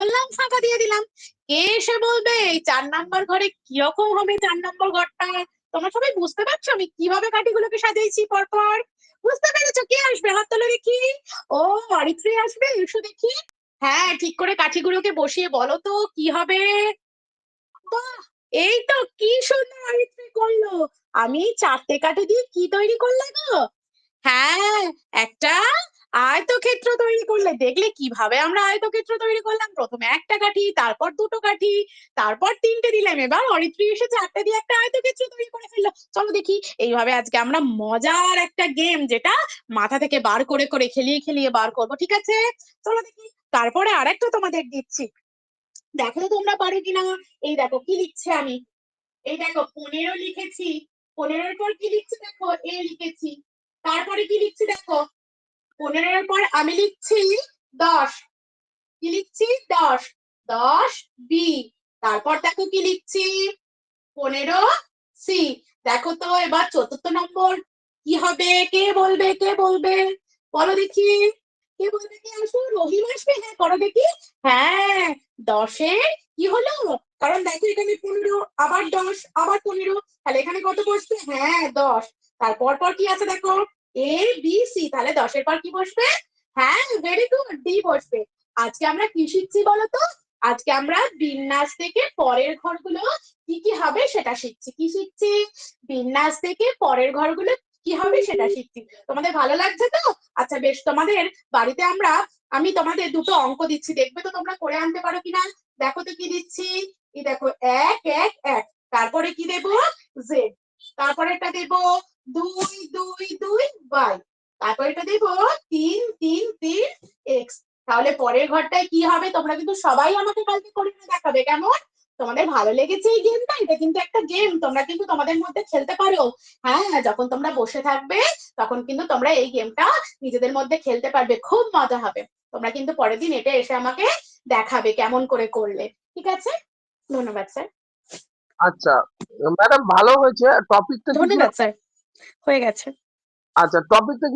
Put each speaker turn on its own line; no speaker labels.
করলাম, ফাঁকা দিয়ে দিলাম। কে এসে বলবে এই 4 নম্বর ঘরে কিরকম হবে 4 নম্বর ঘরটা? তোমরা সবাই বুঝতে পারছো আমি কিভাবে কাঠিগুলোকে সাজিয়েছি পরপর? বুঝতে পেরেছো? কে আসবে হাত তোলো দেখি। ও, অরিত্রী আসবে, এসো দেখি। হ্যাঁ, ঠিক করে কাঠিগুলোকে বসিয়ে বলো তো কি হবে। বাহ, এই তো কি সুন্দর অরিত্রী করলো। আমি 4টে কাঠি দিয়ে কি তৈরি করলে গো? হ্যাঁ, একটা আয়তক্ষেত্র তৈরি করলে। দেখলে কিভাবে আমরা আয়তক্ষেত্র তৈরি করলাম? প্রথমে একটা কাঠি, তারপর দুটো কাঠি, তারপর 3টে দিলাম। এবার অরিত্রী এসে 4টে দিয়ে একটা আয়তক্ষেত্র তৈরি করে ফেললো। চলো দেখি, এইভাবে আজকে আমরা মজার একটা গেম, যেটা মাথা থেকে বার করে করে খেলিয়ে খেলিয়ে বার করবো, ঠিক আছে? চলো দেখি। তারপরে আরেকটা তোমাদের দিচ্ছি, দেখো তো তোমরা পারো কিনা। এই দেখো কি লিখছি আমি। এই দেখো 15 লিখেছি। 15-এর পর কি লিখছি দেখো, এ লিখেছি। তারপরে কি লিখছি দেখো, 15-এর পর আমি লিখছি 10। কি লিখছি? 10। 10 বি। তারপর দেখো কি লিখছি, 15 সি। দেখো তো এবার 4 নম্বর কি হবে? কে বলবে, কে বলবে? বলো দেখি। কে বলবে? কে আসো, রহিম আসবে? হ্যাঁ, করো দেখি। হ্যাঁ, 10-এর কি হলো? কারণ দেখো এখানে 15, আবার 10, আবার 15, তাহলে এখানে কত বসবে? হ্যাঁ, 10। তারপর পর কি আছে দেখো, এ বি সি, তাহলে 10-এর পর কি বসবে? হ্যাঁ, ভেরি গুড, ডি বসবে। আজকে আমরা কি শিখছি বলতো? আজকে আমরা বিন্যাস থেকে পরের ঘরগুলো কি কি হবে সেটা শিখছি। কি শিখছি? বিন্যাস থেকে পরের ঘরগুলো কি হবে সেটা শিখছি। তোমাদের ভালো লাগছে তো? আচ্ছা বেশ, তোমাদের বাড়িতে আমি তোমাদের দুটো অঙ্ক দিচ্ছি, দেখবে তো তোমরা করে আনতে পারো কিনা। দেখো তো কি দিচ্ছি। এই দেখো 1 1 1, তারপরে কি দেবো? জেড। তারপরে এটা দেবো 2 2 2 ওয়াই। তারপরে এটা দেবো 3 3 3 এক্স। তাহলে পরের ঘরটায় কি হবে তোমরা কিন্তু সবাই আমাকে কালকে করে দেখাবে, কেমন? তোমাদের ভালো লেগেছে এই গেমটা? এটা কিন্তু একটা গেম, তোমরা কিন্তু তোমাদের মধ্যে খেলতে পারো। হ্যাঁ, যখন তোমরা বসে থাকবে তখন কিন্তু তোমরা এই গেমটা নিজেদের মধ্যে খেলতে পারবে, খুব মজা হবে। তোমরা কিন্তু পরের দিন এটা এসে আমাকে দেখাবে কেমন করে করলে, ঠিক আছে? ধন্যবাদ স্যার।
আচ্ছা ম্যাডাম, ভালো হয়েছে। টপিকটা কিছু,
ধন্যবাদ স্যার, হয়ে গেছে।
আচ্ছা টপিকটা